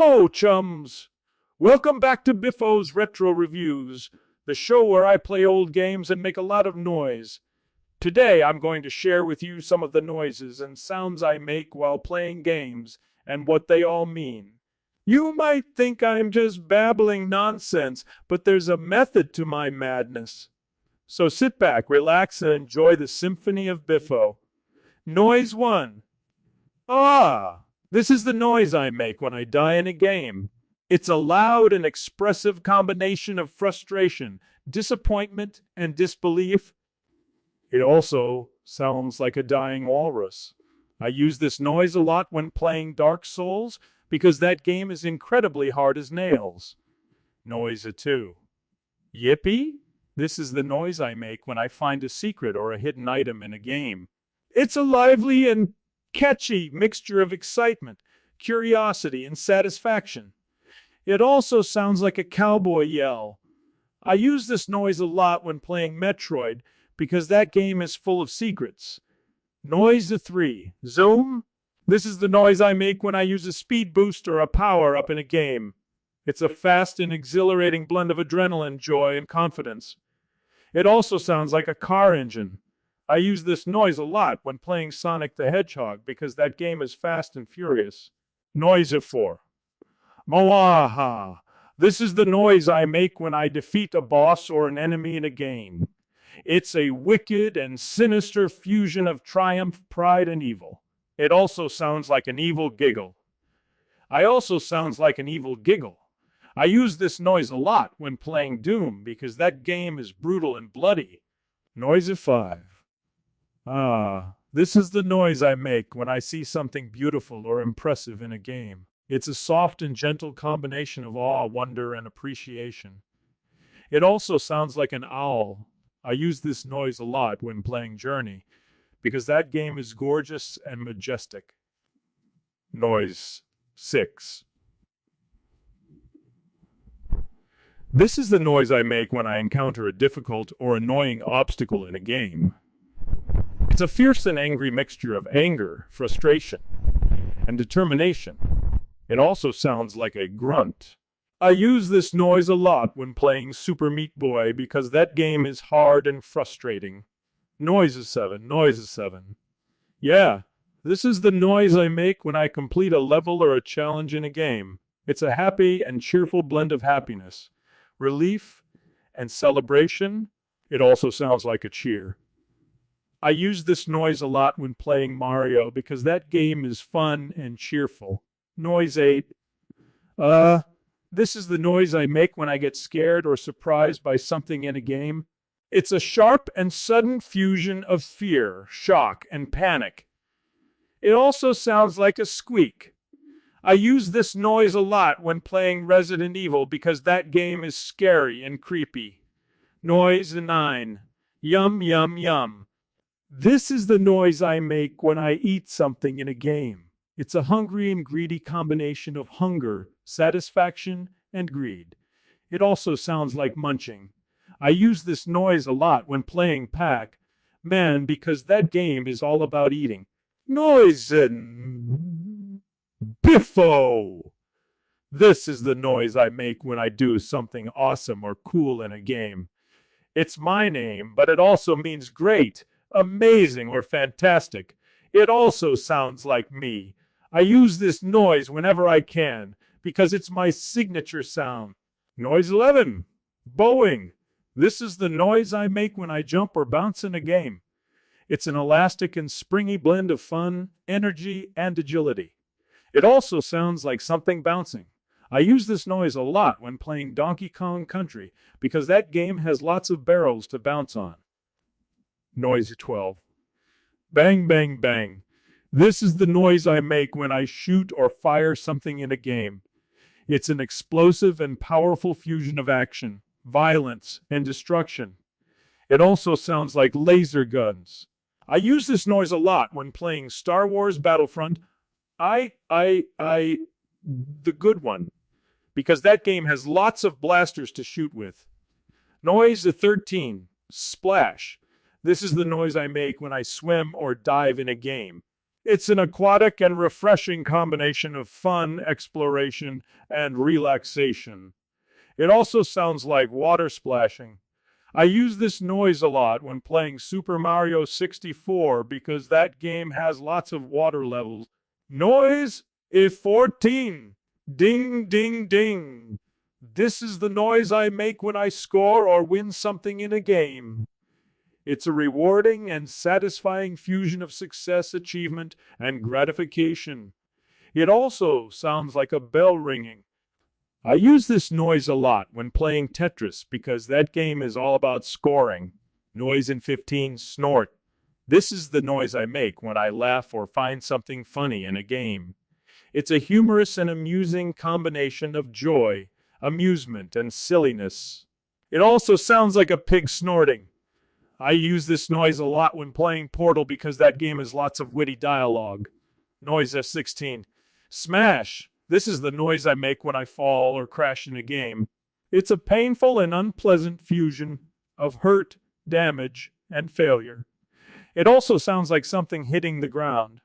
Hello, chums! Welcome back to Biffo's Retro Reviews, the show where I play old games and make a lot of noise. Today I'm going to share with you some of the noises and sounds I make while playing games and what they all mean. You might think I'm just babbling nonsense, but there's a method to my madness. So sit back, relax, and enjoy the symphony of Biffo. Noise 1. Ah! This is the noise I make when I die in a game. It's a loud and expressive combination of frustration, disappointment, and disbelief. It also sounds like a dying walrus. I use this noise a lot when playing Dark Souls because that game is incredibly hard as nails. Noise 2. Yippee! This is the noise I make when I find a secret or a hidden item in a game. It's a lively and catchy mixture of excitement, curiosity, and satisfaction. It also sounds like a cowboy yell. I use this noise a lot when playing Metroid because that game is full of secrets. Noise 3. Zoom. This is the noise I make when I use a speed boost or a power-up in a game. It's a fast and exhilarating blend of adrenaline, joy, and confidence. It also sounds like a car engine. I use this noise a lot when playing Sonic the Hedgehog because that game is fast and furious. Noise 4. Moaha. This is the noise I make when I defeat a boss or an enemy in a game. It's a wicked and sinister fusion of triumph, pride, and evil. It also sounds like an evil giggle. I use this noise a lot when playing Doom because that game is brutal and bloody. Noise 5. Ah, this is the noise I make when I see something beautiful or impressive in a game. It's a soft and gentle combination of awe, wonder, and appreciation. It also sounds like an owl. I use this noise a lot when playing Journey because that game is gorgeous and majestic. Noise 6. This is the noise I make when I encounter a difficult or annoying obstacle in a game. It's a fierce and angry mixture of anger, frustration, and determination. It also sounds like a grunt. I use this noise a lot when playing Super Meat Boy because that game is hard and frustrating. Noise 7. Yeah, this is the noise I make when I complete a level or a challenge in a game. It's a happy and cheerful blend of happiness, relief, and celebration. It also sounds like a cheer. I use this noise a lot when playing Mario because that game is fun and cheerful. Noise 8. This is the noise I make when I get scared or surprised by something in a game. It's a sharp and sudden fusion of fear, shock, and panic. It also sounds like a squeak. I use this noise a lot when playing Resident Evil because that game is scary and creepy. Noise 9. Yum, yum, yum. This is the noise I make when I eat something in a game. It's a hungry and greedy combination of hunger, satisfaction, and greed. It also sounds like munching. I use this noise a lot when playing Pac-Man because that game is all about eating. Noise Biffo! This is the noise I make when I do something awesome or cool in a game. It's my name, but it also means great, amazing, or fantastic. It also sounds like me. I use this noise whenever I can because it's my signature sound. Noise 11. Bowing. This is the noise I make when I jump or bounce in a game. It's an elastic and springy blend of fun, energy, and agility. It also sounds like something bouncing. I use this noise a lot when playing Donkey Kong Country because that game has lots of barrels to bounce on. Noise 12. Bang, bang, bang. This is the noise I make when I shoot or fire something in a game. It's an explosive and powerful fusion of action, violence, and destruction. It also sounds like laser guns. I use this noise a lot when playing Star Wars Battlefront. The good one, because that game has lots of blasters to shoot with. Noise 13. Splash. This is the noise I make when I swim or dive in a game. It's an aquatic and refreshing combination of fun, exploration, and relaxation. It also sounds like water splashing. I use this noise a lot when playing Super Mario 64 because that game has lots of water levels. Noise is 14. Ding, ding, ding. This is the noise I make when I score or win something in a game. It's a rewarding and satisfying fusion of success, achievement, and gratification. It also sounds like a bell ringing. I use this noise a lot when playing Tetris because that game is all about scoring. Noise in 15, snort. This is the noise I make when I laugh or find something funny in a game. It's a humorous and amusing combination of joy, amusement, and silliness. It also sounds like a pig snorting. I use this noise a lot when playing Portal because that game has lots of witty dialogue. Noise F16. Smash! This is the noise I make when I fall or crash in a game. It's a painful and unpleasant fusion of hurt, damage, and failure. It also sounds like something hitting the ground.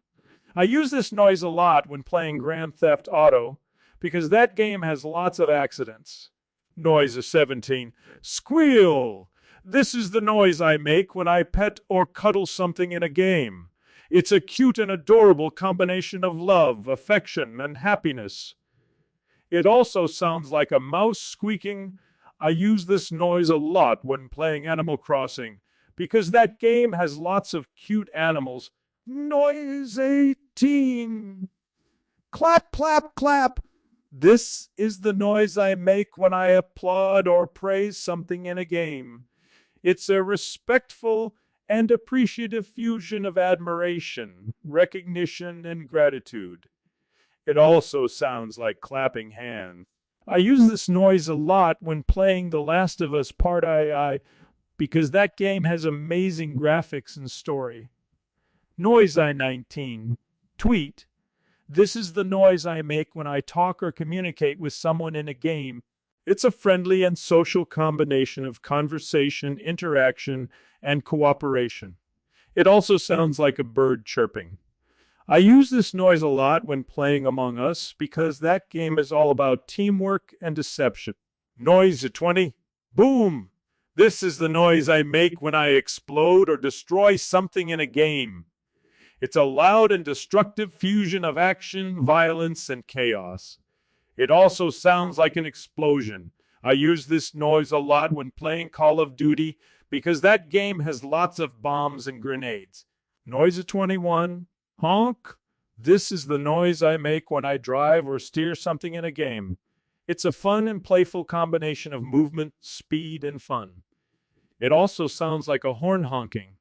I use this noise a lot when playing Grand Theft Auto because that game has lots of accidents. Noise is 17. Squeal! This is the noise I make when I pet or cuddle something in a game. It's a cute and adorable combination of love, affection, and happiness. It also sounds like a mouse squeaking. I use this noise a lot when playing Animal Crossing because that game has lots of cute animals. Noise 18. Clap, clap, clap. This is the noise I make when I applaud or praise something in a game. It's a respectful and appreciative fusion of admiration, recognition, and gratitude. It also sounds like clapping hands. I use this noise a lot when playing The Last of Us Part II because that game has amazing graphics and story. Noise I-19. Tweet. This is the noise I make when I talk or communicate with someone in a game. It's a friendly and social combination of conversation, interaction, and cooperation. It also sounds like a bird chirping. I use this noise a lot when playing Among Us because that game is all about teamwork and deception. Noise at 20. Boom! This is the noise I make when I explode or destroy something in a game. It's a loud and destructive fusion of action, violence, and chaos. It also sounds like an explosion. I use this noise a lot when playing Call of Duty because that game has lots of bombs and grenades. Noise at 21. Honk. This is the noise I make when I drive or steer something in a game. It's a fun and playful combination of movement, speed, and fun. It also sounds like a horn honking.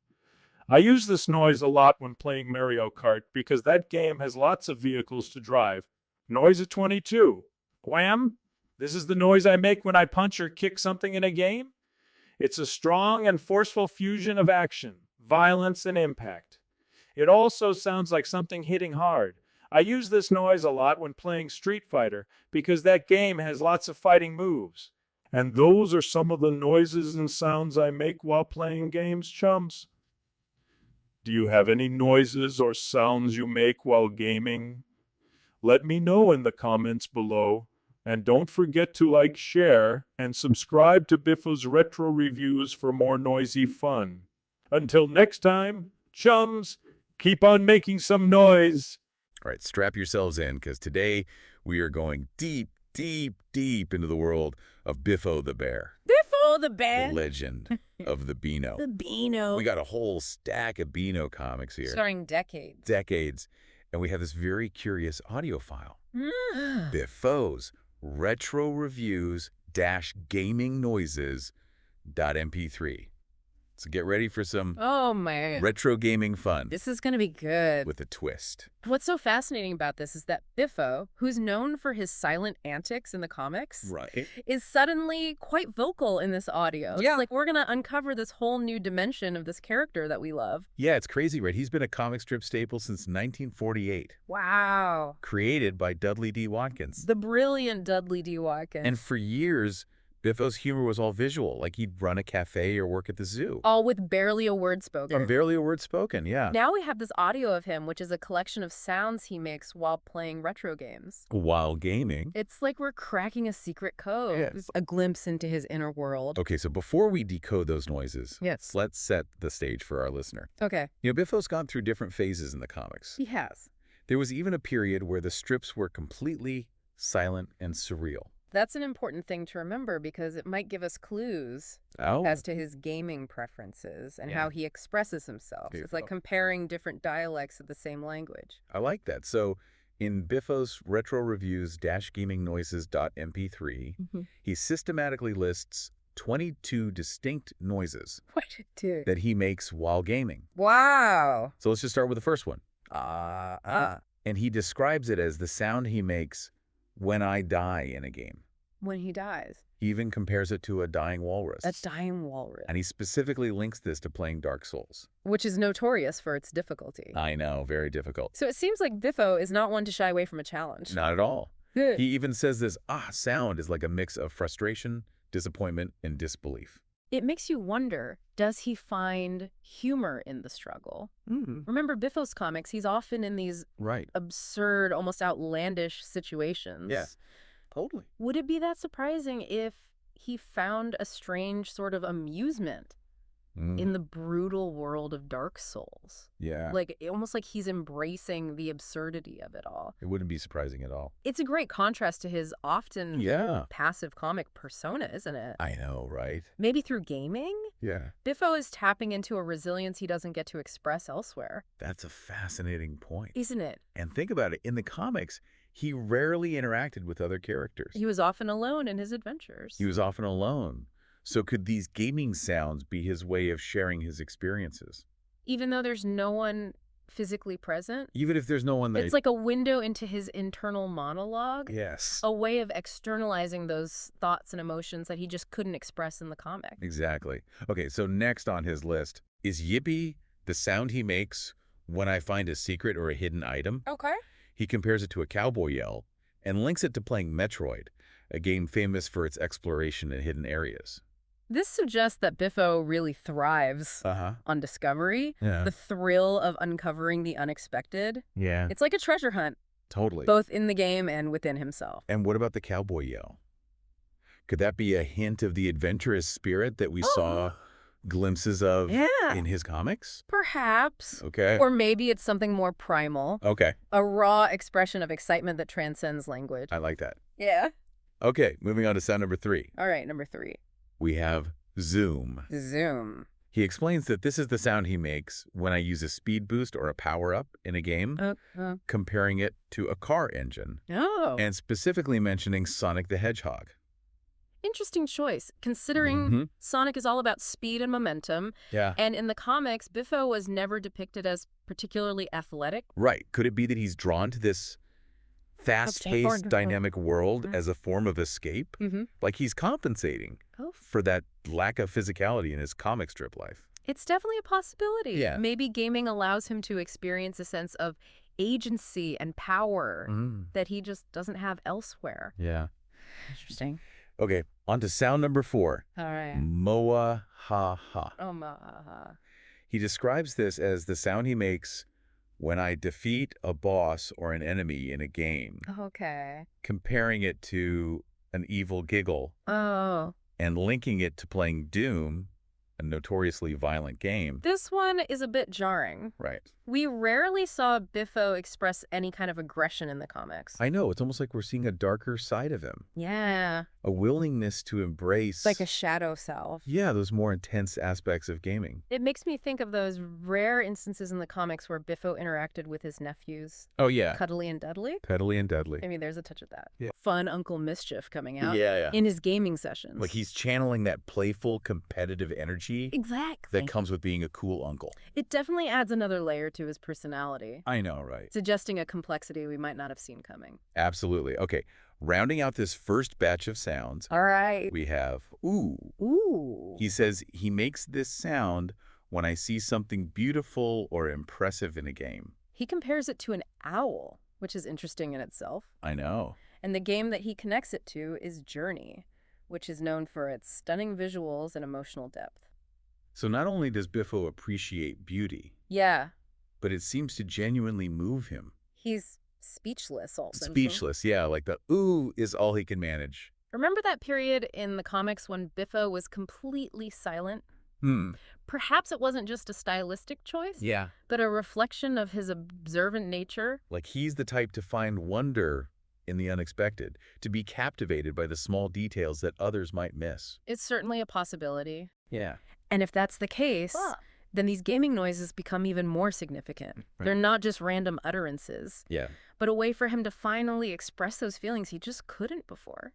I use this noise a lot when playing Mario Kart because that game has lots of vehicles to drive. Noise at 22. Wham! This is the noise I make when I punch or kick something in a game. It's a strong and forceful fusion of action, violence, and impact. It also sounds like something hitting hard. I use this noise a lot when playing Street Fighter because that game has lots of fighting moves. And those are some of the noises and sounds I make while playing games, chums. Do you have any noises or sounds you make while gaming? Let me know in the comments below. And don't forget to like, share, and subscribe to Biffo's Retro Reviews for more noisy fun. Until next time, chums, keep on making some noise. All right, strap yourselves in because today we are going deep, deep, deep into the world of Biffo the Bear. Biffo the Bear. The legend of the Beano. The Beano. We got a whole stack of Beano comics here. Starring decades. Decades. And we have this very curious audio file. Biffo's Retro Reviews Gaming Noises.mp3. So get ready for some retro gaming fun. This is going to be good. With a twist. What's so fascinating about this is that Biffo, who's known for his silent antics in the comics, is suddenly quite vocal in this audio. Yeah. It's like we're going to uncover this whole new dimension of this character that we love. Yeah, it's crazy, right? He's been a comic strip staple since 1948. Wow. Created by Dudley D. Watkins. The brilliant Dudley D. Watkins. And for years, Biffo's humor was all visual, like he'd run a cafe or work at the zoo. All with barely a word spoken. Barely a word spoken, yeah. Now we have this audio of him, which is a collection of sounds he makes while playing retro games. While gaming. It's like we're cracking a secret code. Yes. A glimpse into his inner world. Okay, so before we decode those noises, Yes. let's set the stage for our listener. Okay. Biffo's gone through different phases in the comics. He has. There was even a period where the strips were completely silent and surreal. That's an important thing to remember because it might give us clues as to his gaming preferences and how he expresses himself. It's like comparing different dialects of the same language. I like that. So in Biffo's Retro Reviews -gamingnoises.mp3, he systematically lists 22 distinct noises that he makes while gaming. Wow. So let's just start with the first one. And he describes it as the sound he makes when I die in a game. When he dies. He even compares it to a dying walrus. A dying walrus. And he specifically links this to playing Dark Souls. Which is notorious for its difficulty. I know, very difficult. So it seems like Biffo is not one to shy away from a challenge. Not at all. He even says this sound is like a mix of frustration, disappointment, and disbelief. It makes you wonder, does he find humor in the struggle? Remember Biffo's comics, he's often in these absurd, almost outlandish situations. Yeah, totally. Would it be that surprising if he found a strange sort of amusement in the brutal world of Dark Souls? Yeah. Like, almost like he's embracing the absurdity of it all. It wouldn't be surprising at all. It's a great contrast to his often passive comic persona, isn't it? I know, right? Maybe through gaming? Yeah. Biffo is tapping into a resilience he doesn't get to express elsewhere. That's a fascinating point. Isn't it? And think about it. In the comics, he rarely interacted with other characters. He was often alone in his adventures. He was often alone. So could these gaming sounds be his way of sharing his experiences? Even though there's no one physically present? Even if there's no one there. It's like a window into his internal monologue. Yes. A way of externalizing those thoughts and emotions that he just couldn't express in the comic. Exactly. Okay, so next on his list is Yippee, the sound he makes when I find a secret or a hidden item. Okay. He compares it to a cowboy yell and links it to playing Metroid, a game famous for its exploration in hidden areas. This suggests that Biffo really thrives on discovery, the thrill of uncovering the unexpected. Yeah. It's like a treasure hunt. Totally. Both in the game and within himself. And what about the cowboy yell? Could that be a hint of the adventurous spirit that we saw glimpses of in his comics? Perhaps. Okay. Or maybe it's something more primal. Okay. A raw expression of excitement that transcends language. I like that. Yeah. Okay, moving on to sound number 3. All right, number 3. We have Zoom. Zoom. He explains that this is the sound he makes when I use a speed boost or a power-up in a game, comparing it to a car engine. Oh. And specifically mentioning Sonic the Hedgehog. Interesting choice, considering Sonic is all about speed and momentum. Yeah. And in the comics, Biffo was never depicted as particularly athletic. Right. Could it be that he's drawn to this fast-paced, dynamic world as a form of escape? Like he's compensating for that lack of physicality in his comic strip life. It's definitely a possibility. Yeah. Maybe gaming allows him to experience a sense of agency and power that he just doesn't have elsewhere. Yeah. Interesting. Okay, on to sound number 4. All right. Moa ha ha. Oh, ma-ha-ha. He describes this as the sound he makes when I defeat a boss or an enemy in a game, Okay. comparing it to an evil giggle Oh. and linking it to playing Doom, a notoriously violent game. This one is a bit jarring. Right. We rarely saw Biffo express any kind of aggression in the comics. I know, it's almost like we're seeing a darker side of him. Yeah. A willingness to embrace... It's like a shadow self. Yeah, those more intense aspects of gaming. It makes me think of those rare instances in the comics where Biffo interacted with his nephews. Oh, yeah. Cuddly and Dudley. Cuddly and Dudley. I mean, there's a touch of that. Yeah. Fun Uncle Mischief coming out Yeah. in his gaming sessions. Like he's channeling that playful, competitive energy Exactly. that comes with being a cool uncle. It definitely adds another layer to his personality. I know, right? Suggesting a complexity we might not have seen coming. Absolutely. Okay, rounding out this first batch of sounds, All right. we have ooh. Ooh. He says he makes this sound when I see something beautiful or impressive in a game. He compares it to an owl, which is interesting in itself. I know. And the game that he connects it to is Journey, which is known for its stunning visuals and emotional depth. So not only does Biffo appreciate beauty, Yeah. but it seems to genuinely move him. He's speechless also. Speechless, yeah, like the ooh is all he can manage. Remember that period in the comics when Biffo was completely silent? Perhaps it wasn't just a stylistic choice, but a reflection of his observant nature. Like he's the type to find wonder in the unexpected, to be captivated by the small details that others might miss. It's certainly a possibility. Yeah. And if that's the case, then these gaming noises become even more significant. Right. They're not just random utterances, but a way for him to finally express those feelings he just couldn't before.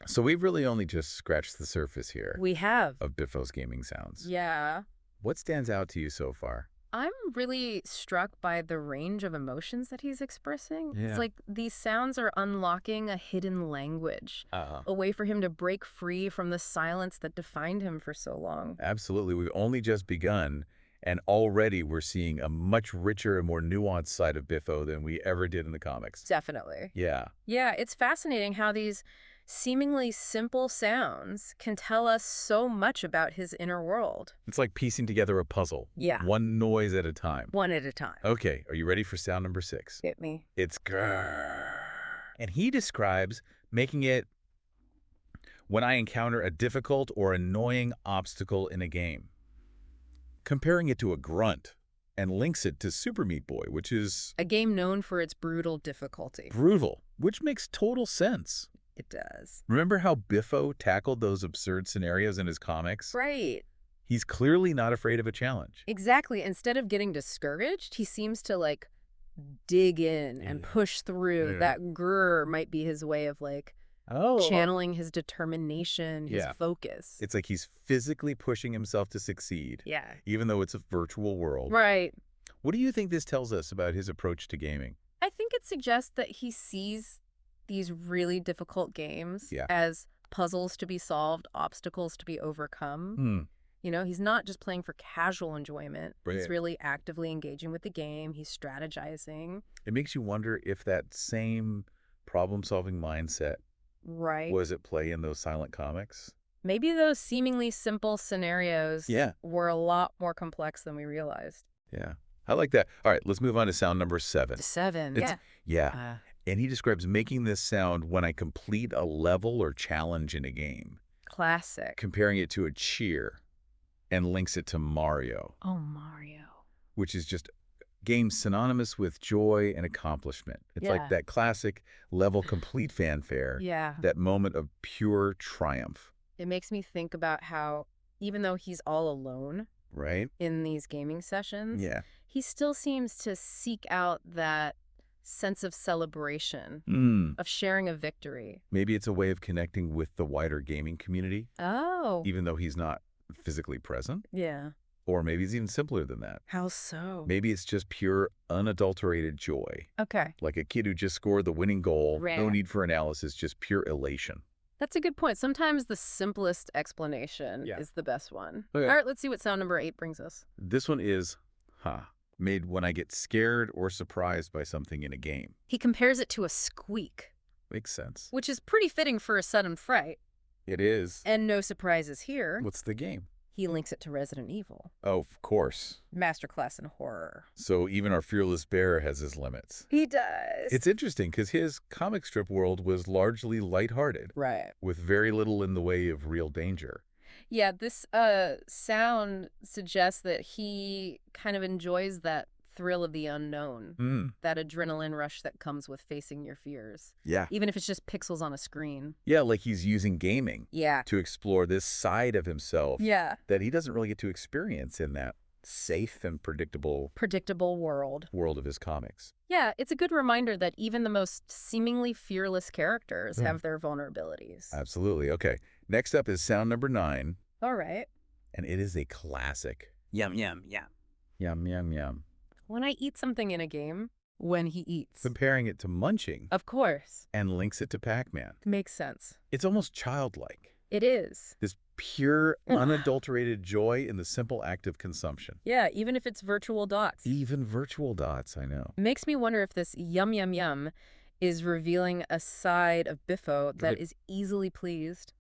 So we've really only just scratched the surface here. We have. Of Biffo's gaming sounds. Yeah. What stands out to you so far? I'm really struck by the range of emotions that he's expressing. It's like these sounds are unlocking a hidden language, a way for him to break free from the silence that defined him for so long. Absolutely. We've only just begun, and already we're seeing a much richer and more nuanced side of Biffo than we ever did in the comics. Definitely. Yeah. Yeah, it's fascinating how these seemingly simple sounds can tell us so much about his inner world. It's like piecing together a puzzle. Yeah. One noise at a time. One at a time. Okay, are you ready for sound number 6? Hit me. It's grrr. And he describes making it when I encounter a difficult or annoying obstacle in a game, comparing it to a grunt, and links it to Super Meat Boy, which is a game known for its brutal difficulty. Brutal, which makes total sense. It does. Remember how Biffo tackled those absurd scenarios in his comics? Right. He's clearly not afraid of a challenge. Exactly. Instead of getting discouraged, he seems to, like, dig in and push through. That grrr might be his way of, like, channeling his determination, his focus. It's like he's physically pushing himself to succeed. Yeah. Even though it's a virtual world. Right. What do you think this tells us about his approach to gaming? I think it suggests that he sees these really difficult games as puzzles to be solved, obstacles to be overcome. You know, he's not just playing for casual enjoyment. He's really actively engaging with the game. He's strategizing. It makes you wonder if that same problem-solving mindset was at play in those silent comics. Maybe those seemingly simple scenarios were a lot more complex than we realized. Yeah. I like that. All right, let's move on to sound number 7. 7. Yeah. And he describes making this sound when I complete a level or challenge in a game. Classic. Comparing it to a cheer and links it to Mario. Oh, Mario. Which is just game synonymous with joy and accomplishment. It's like that classic level complete fanfare. That moment of pure triumph. It makes me think about how even though he's all alone in these gaming sessions, he still seems to seek out that sense of celebration, of sharing a victory. Maybe it's a way of connecting with the wider gaming community. Oh. Even though he's not physically present. Yeah. Or maybe it's even simpler than that. How so? Maybe it's just pure, unadulterated joy. Okay. Like a kid who just scored the winning goal. No need for analysis, just pure elation. That's a good point. Sometimes the simplest explanation is the best one. Okay. All right, let's see what sound number 8 brings us. This one is, made when I get scared or surprised by something in a game. He compares it to a squeak. Makes sense. Which is pretty fitting for a sudden fright. It is. And no surprises here. What's the game? He links it to Resident Evil. Oh, of course. Masterclass in horror. So even our fearless bear has his limits. He does. It's interesting because his comic strip world was largely lighthearted. Right. With very little in the way of real danger. Yeah, this sound suggests that he kind of enjoys that thrill of the unknown, that adrenaline rush that comes with facing your fears. Yeah. Even if it's just pixels on a screen. Yeah, like he's using gaming to explore this side of himself that he doesn't really get to experience in that safe and predictable world of his comics. Yeah, it's a good reminder that even the most seemingly fearless characters have their vulnerabilities. Absolutely. Okay, next up is sound number 9. All right. And it is a classic. Yum, yum, yum. Yum, yum, yum. When I eat something in a game, when he eats. Comparing it to munching. Of course. And links it to Pac-Man. Makes sense. It's almost childlike. It is. This pure, unadulterated joy in the simple act of consumption. Yeah, even if it's virtual dots. Even virtual dots, I know. It makes me wonder if this yum, yum, yum is revealing a side of Biffo that is easily pleased,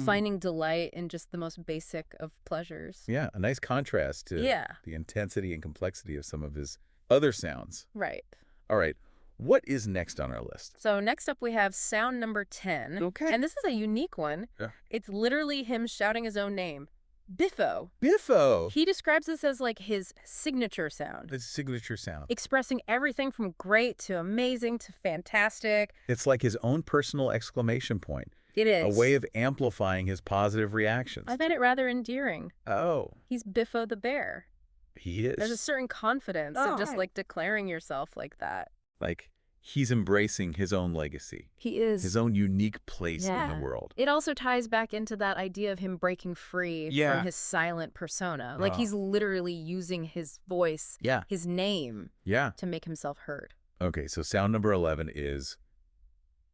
finding delight in just the most basic of pleasures. Yeah, a nice contrast to the intensity and complexity of some of his other sounds. Right. All right. What is next on our list? So next up we have sound number 10. Okay. And this is a unique one. Yeah. It's literally him shouting his own name. Biffo. Biffo. He describes this as like his signature sound. His signature sound. Expressing everything from great to amazing to fantastic. It's like his own personal exclamation point. It is. A way of amplifying his positive reactions. I find it rather endearing. Oh. He's Biffo the bear. He is. There's a certain confidence of just like declaring yourself like that. Like he's embracing his own legacy. He is. His own unique place in the world. It also ties back into that idea of him breaking free from his silent persona. Like he's literally using his voice, his name, to make himself heard. Okay, so sound number 11 is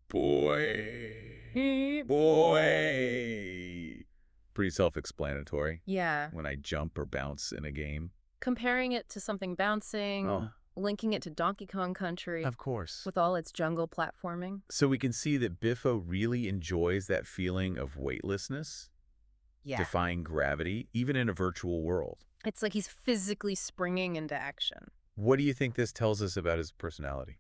boy. Boy. Pretty self-explanatory. Yeah. When I jump or bounce in a game. Comparing it to something bouncing, linking it to Donkey Kong Country. Of course. With all its jungle platforming. So we can see that Biffo really enjoys that feeling of weightlessness, defying gravity, even in a virtual world. It's like he's physically springing into action. What do you think this tells us about his personality?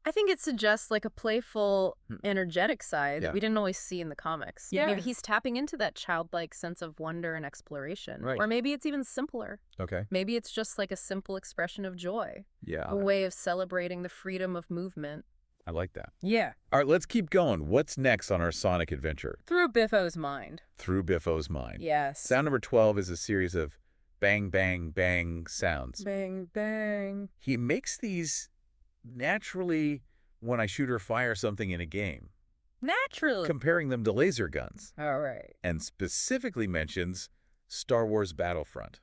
I think it suggests like a playful, energetic side that we didn't always see in the comics. Yeah. Maybe he's tapping into that childlike sense of wonder and exploration. Right. Or maybe it's even simpler. Okay. Maybe it's just like a simple expression of joy. Yeah. A way of celebrating the freedom of movement. I like that. Yeah. All right, let's keep going. What's next on our Sonic adventure? Through Biffo's mind. Through Biffo's mind. Yes. Sound number 12 is a series of bang, bang, bang sounds. Bang, bang. He makes these naturally when I shoot or fire something in a game. Naturally. Comparing them to laser guns. All right. And specifically mentions Star Wars Battlefront.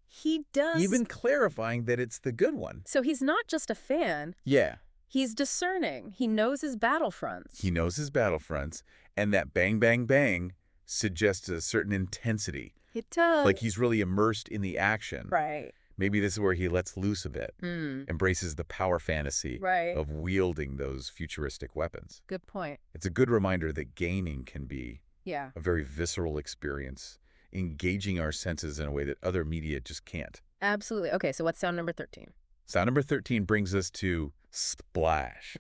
He does. Even clarifying that it's the good one. So he's not just a fan. Yeah. He's discerning. He knows his battlefronts. He knows his battlefronts. And that bang, bang, bang suggests a certain intensity. It does. Like he's really immersed in the action. Right. Maybe this is where he lets loose a bit, embraces the power fantasy of wielding those futuristic weapons. Good point. It's a good reminder that gaming can be a very visceral experience, engaging our senses in a way that other media just can't. Absolutely. Okay, so what's sound number 13? Sound number 13 brings us to splash.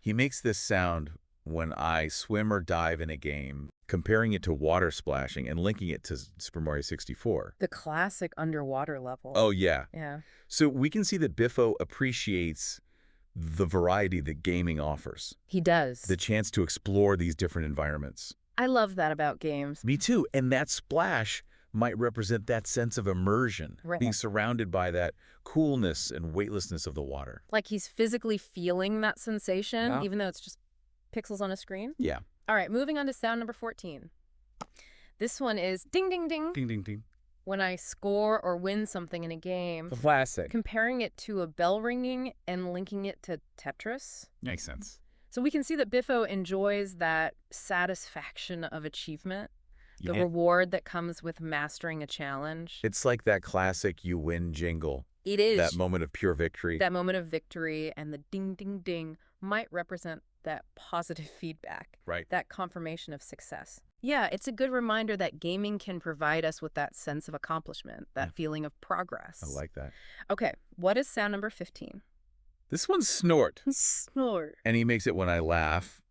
He makes this sound when I swim or dive in a game, comparing it to water splashing and linking it to Super Mario 64. The classic underwater level. Oh, yeah. Yeah. So we can see that Biffo appreciates the variety that gaming offers. He does. The chance to explore these different environments. I love that about games. Me too. And that splash might represent that sense of immersion, being surrounded by that coolness and weightlessness of the water. Like he's physically feeling that sensation, even though it's just pixels on a screen? Yeah. All right, moving on to sound number 14. This one is ding, ding, ding. Ding, ding, ding. When I score or win something in a game. Classic. Comparing it to a bell ringing and linking it to Tetris. Makes sense. So we can see that Biffo enjoys that satisfaction of achievement. The reward that comes with mastering a challenge. It's like that classic you win jingle. It is. That moment of pure victory. That moment of victory, and the ding, ding, ding might represent that positive feedback. Right. That confirmation of success. Yeah, it's a good reminder that gaming can provide us with that sense of accomplishment, that feeling of progress. I like that. Okay, what is sound number 15? This one's snort. Snort. And he makes it when I laugh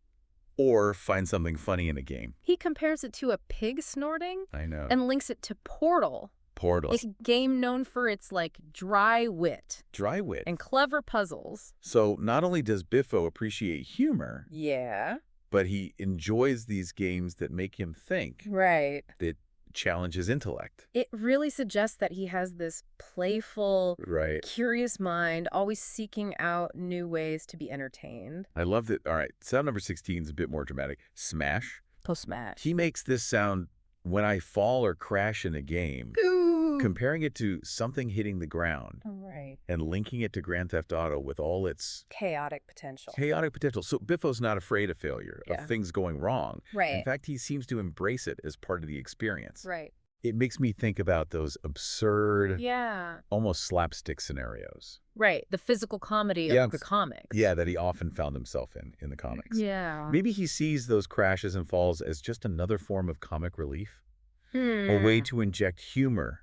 or find something funny in a game. He compares it to a pig snorting. I know. And links it to Portal. Portal. A game known for its, like, dry wit. Dry wit. And clever puzzles. So not only does Biffo appreciate humor. Yeah. But he enjoys these games that make him think. Right. That challenge his intellect. It really suggests that he has this playful, curious mind, always seeking out new ways to be entertained. I love that. All right, sound number 16 is a bit more dramatic. Smash. Oh, smash. He makes this sound when I fall or crash in a game. Ooh. Comparing it to something hitting the ground. Right. And linking it to Grand Theft Auto with all its chaotic potential. Chaotic potential. So Biffo's not afraid of failure, of things going wrong. Right. In fact, he seems to embrace it as part of the experience. Right. It makes me think about those absurd, Yeah. almost slapstick scenarios. Right. The physical comedy Yeah. of the comics. Yeah, that he often found himself in the comics. Yeah. Maybe he sees those crashes and falls as just another form of comic relief, a way to inject humor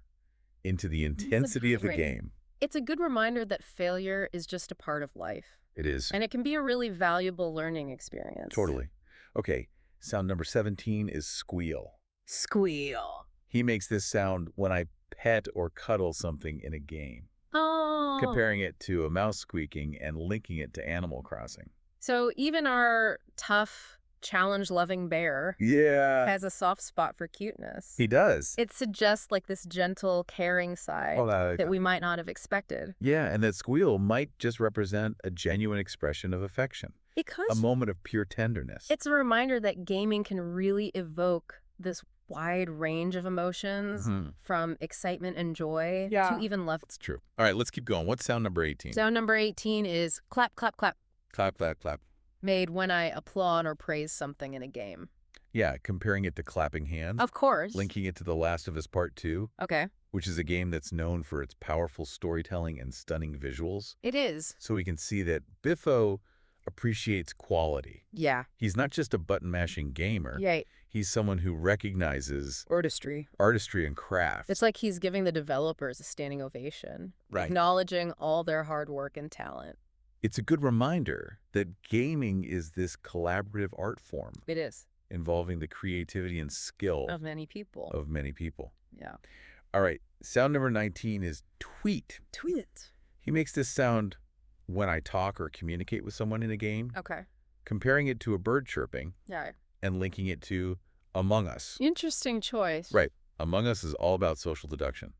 into the intensity of the game. It's a good reminder that failure is just a part of life. It is. And it can be a really valuable learning experience. Totally. Okay, sound number 17 is squeal. Squeal. He makes this sound when I pet or cuddle something in a game, Oh. comparing it to a mouse squeaking and linking it to Animal Crossing. So even our tough, challenge-loving bear has a soft spot for cuteness. He does. It suggests like this gentle, caring side that we might not have expected. Yeah, and that squeal might just represent a genuine expression of affection. It could. A moment of pure tenderness. It's a reminder that gaming can really evoke this wide range of emotions, from excitement and joy to even love. It's true. All right, let's keep going. What's sound number 18? Sound number 18 is clap, clap, clap. Clap, clap, clap. Made when I applaud or praise something in a game. Yeah, comparing it to clapping hands. Of course. Linking it to The Last of Us Part 2. Okay. Which is a game that's known for its powerful storytelling and stunning visuals. It is. So we can see that Biffo appreciates quality. Yeah. He's not just a button-mashing gamer. Right. He's someone who recognizes artistry and craft. It's like he's giving the developers a standing ovation, acknowledging all their hard work and talent. It's a good reminder that gaming is this collaborative art form. It is. Involving the creativity and skill of many people. Yeah. All right. Sound number 19 is tweet. Tweet. He makes this sound when I talk or communicate with someone in a game. Okay. Comparing it to a bird chirping. Yeah. And linking it to Among Us. Interesting choice. Right. Among Us is all about social deduction.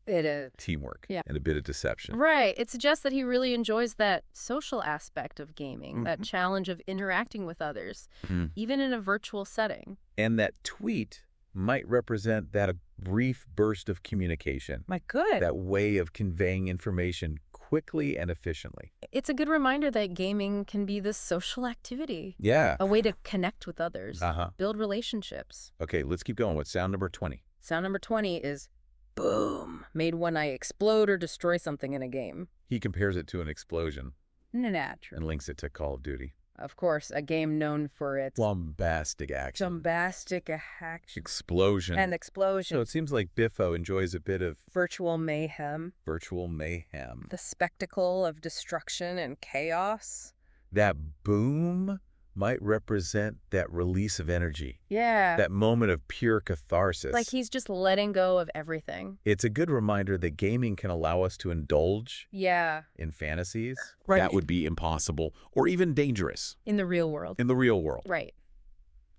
It is. Teamwork. Yeah. And a bit of deception. Right. It suggests that he really enjoys that social aspect of gaming, that challenge of interacting with others, even in a virtual setting. And that tweet might represent that brief burst of communication. My good. That way of conveying information quickly and efficiently. It's a good reminder that gaming can be this social activity. Yeah. A way to connect with others, build relationships. Okay, let's keep going. What's sound number 20? Sound number 20 is boom, made when I explode or destroy something in a game. He compares it to an explosion. Natural. And links it to Call of Duty. Of course, a game known for its bombastic action. Bombastic action. Explosion. And explosion. So it seems like Biffo enjoys a bit of virtual mayhem. Virtual mayhem. The spectacle of destruction and chaos. That boom might represent that release of energy. Yeah. That moment of pure catharsis. Like he's just letting go of everything. It's a good reminder that gaming can allow us to indulge in fantasies that would be impossible or even dangerous. In the real world. In the real world. Right.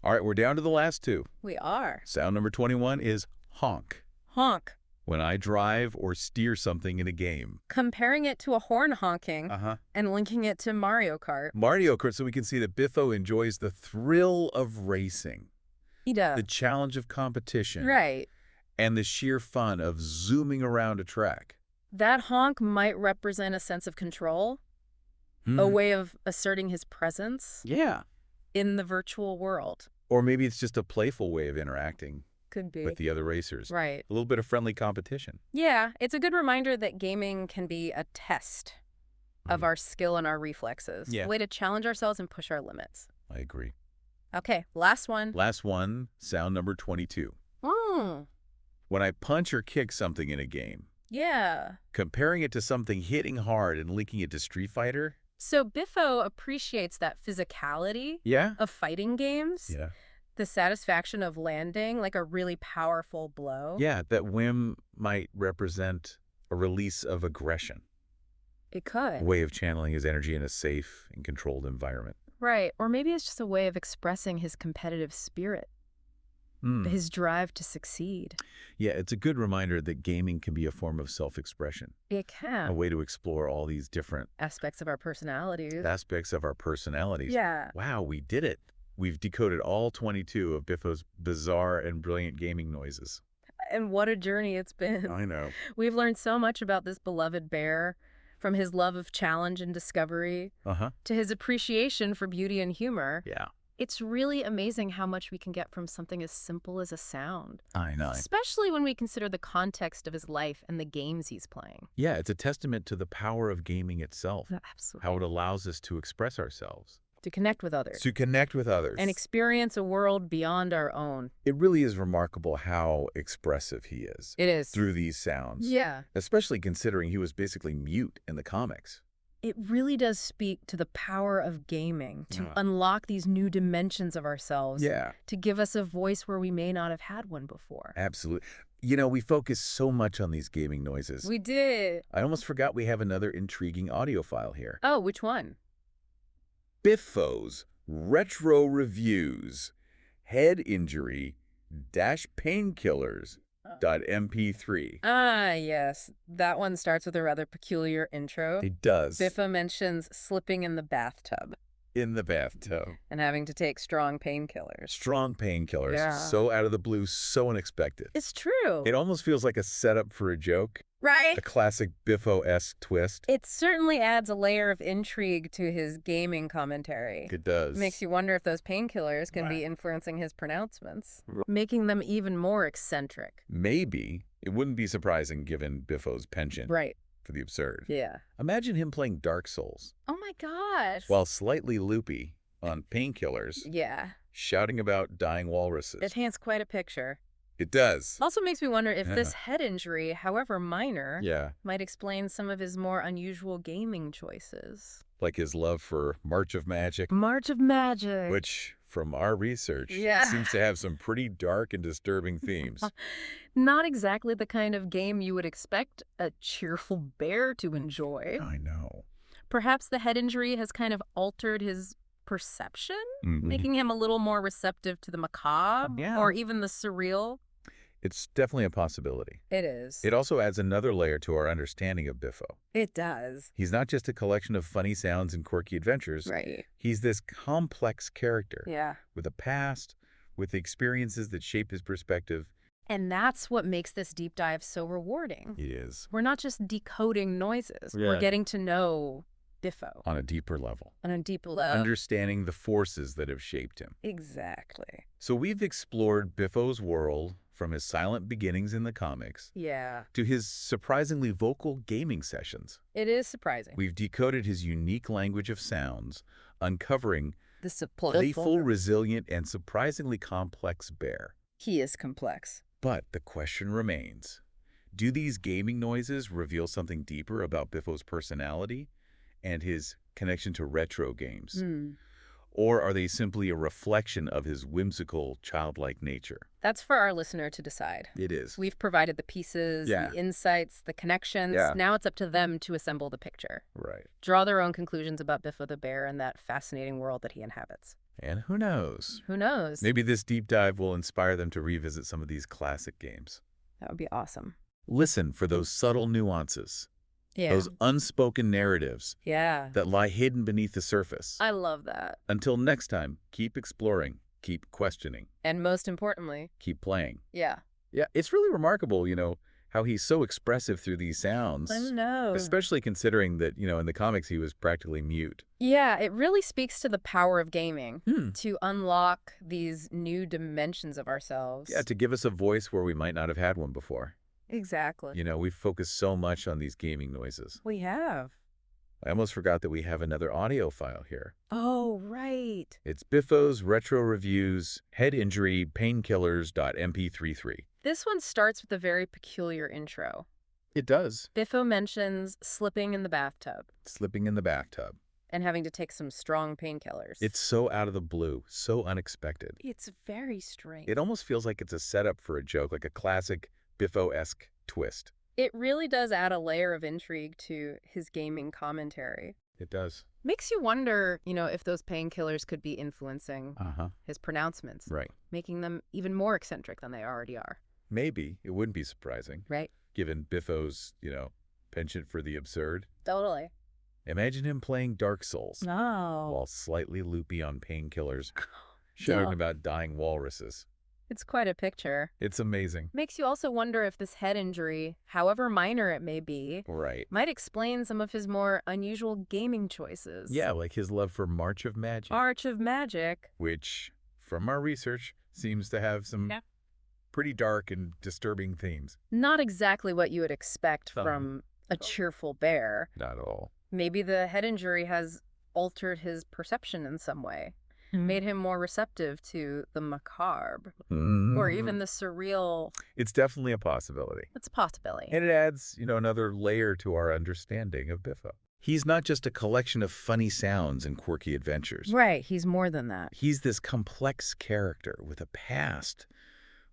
All right, we're down to the last two. We are. Sound number 21 is honk. Honk. When I drive or steer something in a game. Comparing it to a horn honking and linking it to Mario Kart. Mario Kart, so we can see that Biffo enjoys the thrill of racing. He does. The challenge of competition. Right. And the sheer fun of zooming around a track. That honk might represent a sense of control, a way of asserting his presence in the virtual world. Or maybe it's just a playful way of interacting. Could be. With the other racers. Right. A little bit of friendly competition. Yeah, it's a good reminder that gaming can be a test of our skill and our reflexes. Yeah. A way to challenge ourselves and push our limits. I agree. Okay, last one. Last one, sound number 22. When I punch or kick something in a game. Yeah. Comparing it to something hitting hard and linking it to Street Fighter. So Biffo appreciates that physicality of fighting games. Yeah. The satisfaction of landing like a really powerful blow. Yeah, that whim might represent a release of aggression. It could. A way of channeling his energy in a safe and controlled environment. Right. Or maybe it's just a way of expressing his competitive spirit. His drive to succeed. Yeah, it's a good reminder that gaming can be a form of self-expression. It can. A way to explore all these different aspects of our personalities. Yeah. Wow, we did it. We've decoded all 22 of Biffo's bizarre and brilliant gaming noises. And what a journey it's been. I know. We've learned so much about this beloved bear, from his love of challenge and discovery to his appreciation for beauty and humor. Yeah. It's really amazing how much we can get from something as simple as a sound. I know. Especially when we consider the context of his life and the games he's playing. Yeah, it's a testament to the power of gaming itself. Absolutely. How it allows us to express ourselves. To connect with others. To connect with others. And experience a world beyond our own. It really is remarkable how expressive he is. It is. Through these sounds. Yeah. Especially considering he was basically mute in the comics. It really does speak to the power of gaming, to unlock these new dimensions of ourselves. Yeah. To give us a voice where we may not have had one before. Absolutely. You know, we focus so much on these gaming noises. We did. I almost forgot we have another intriguing audio file here. Oh, which one? Biffo's Retro Reviews. Head Injury Painkillers .mp3. Ah, yes. That one starts with a rather peculiar intro. It does. Biffo mentions slipping in the bathtub. In the bathtub. And having to take strong painkillers. Strong painkillers. Yeah. So out of the blue, so unexpected. It's true. It almost feels like a setup for a joke. Right. A classic Biffo-esque twist. It certainly adds a layer of intrigue to his gaming commentary. It does. Makes you wonder if those painkillers can be influencing his pronouncements, making them even more eccentric. Maybe. It wouldn't be surprising given Biffo's penchant for the absurd. Yeah. Imagine him playing Dark Souls. Oh my gosh. While slightly loopy on painkillers. Yeah. Shouting about dying walruses. It paints quite a picture. It does. Also makes me wonder if this head injury, however minor, might explain some of his more unusual gaming choices. Like his love for March of Magic. March of Magic. Which, from our research, seems to have some pretty dark and disturbing themes. Not exactly the kind of game you would expect a cheerful bear to enjoy. I know. Perhaps the head injury has kind of altered his perception, making him a little more receptive to the macabre or even the surreal. It's definitely a possibility. It is. It also adds another layer to our understanding of Biffo. It does. He's not just a collection of funny sounds and quirky adventures. Right. He's this complex character. Yeah. With a past, with experiences that shape his perspective. And that's what makes this deep dive so rewarding. It is. We're not just decoding noises. We're getting to know Biffo. On a deeper level. On a deeper level. Understanding the forces that have shaped him. Exactly. So we've explored Biffo's world from his silent beginnings in the comics to his surprisingly vocal gaming sessions. It is surprising. We've decoded his unique language of sounds, uncovering the playful, resilient, and surprisingly complex bear. He is complex. But the question remains, do these gaming noises reveal something deeper about Biffo's personality and his connection to retro games? Or are they simply a reflection of his whimsical, childlike nature? That's for our listener to decide. It is. We've provided the pieces, the insights, the connections. Now it's up to them to assemble the picture. Right. Draw their own conclusions about Biffo the bear and that fascinating world that he inhabits. And who knows? Who knows? Maybe this deep dive will inspire them to revisit some of these classic games. That would be awesome. Listen for those subtle nuances. Yeah. Those unspoken narratives that lie hidden beneath the surface. I love that. Until next time, keep exploring, keep questioning. And most importantly, keep playing. Yeah, it's really remarkable, how he's so expressive through these sounds. I know. Especially considering that, in the comics he was practically mute. Yeah, it really speaks to the power of gaming to unlock these new dimensions of ourselves. Yeah, to give us a voice where we might not have had one before. Exactly. We've focused so much on these gaming noises. We have. I almost forgot that we have another audio file here. Oh, right. It's Biffo's Retro Reviews Head Injury Painkillers.mp33. This one starts with a very peculiar intro. It does. Biffo mentions slipping in the bathtub. Slipping in the bathtub. And having to take some strong painkillers. It's so out of the blue, so unexpected. It's very strange. It almost feels like it's a setup for a joke, like a classic Biffo-esque twist. It really does add a layer of intrigue to his gaming commentary. It does. Makes you wonder, if those painkillers could be influencing his pronouncements. Right. Making them even more eccentric than they already are. Maybe. It wouldn't be surprising. Right. Given Biffo's, penchant for the absurd. Totally. Imagine him playing Dark Souls. No. While slightly loopy on painkillers. Shouting about dying walruses. It's quite a picture. It's amazing. Makes you also wonder if this head injury, however minor it may be, might explain some of his more unusual gaming choices. Yeah, like his love for March of Magic. March of Magic. Which, from our research, seems to have some pretty dark and disturbing themes. Not exactly what you would expect from a cheerful bear. Not at all. Maybe the head injury has altered his perception in some way. Made him more receptive to the macabre or even the surreal. It's definitely a possibility. It's a possibility. And it adds, another layer to our understanding of Biffo. He's not just a collection of funny sounds and quirky adventures. Right, he's more than that. He's this complex character with a past,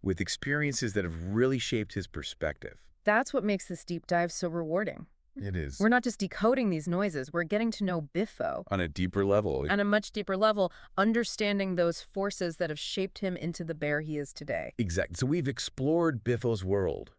with experiences that have really shaped his perspective. That's what makes this deep dive so rewarding. It is. We're not just decoding these noises, we're getting to know Biffo. On a deeper level. On a much deeper level, understanding those forces that have shaped him into the bear he is today. Exactly. So we've explored Biffo's world,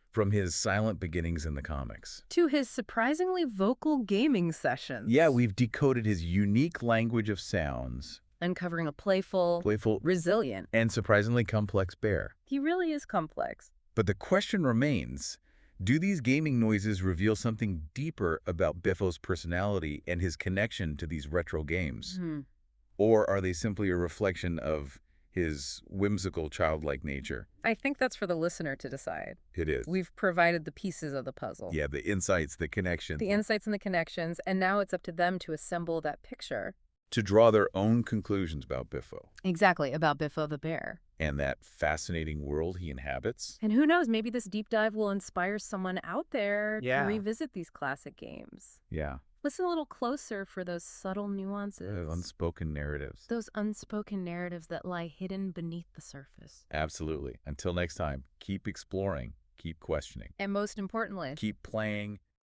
from his silent beginnings in the comics to his surprisingly vocal gaming sessions. Yeah, we've decoded his unique language of sounds. Uncovering a playful, resilient, and surprisingly complex bear. He really is complex. But the question remains, do these gaming noises reveal something deeper about Biffo's personality and his connection to these retro games? Or are they simply a reflection of his whimsical, childlike nature? I think that's for the listener to decide. It is. We've provided the pieces of the puzzle. Yeah, the insights, the connections. The insights and the connections, and now it's up to them to assemble that picture. To draw their own conclusions about Biffo. Exactly, about Biffo the bear. And that fascinating world he inhabits. And who knows, maybe this deep dive will inspire someone out there to revisit these classic games. Yeah. Listen a little closer for those subtle nuances. Unspoken narratives. Those unspoken narratives that lie hidden beneath the surface. Absolutely. Until next time, keep exploring, keep questioning. And most importantly, keep playing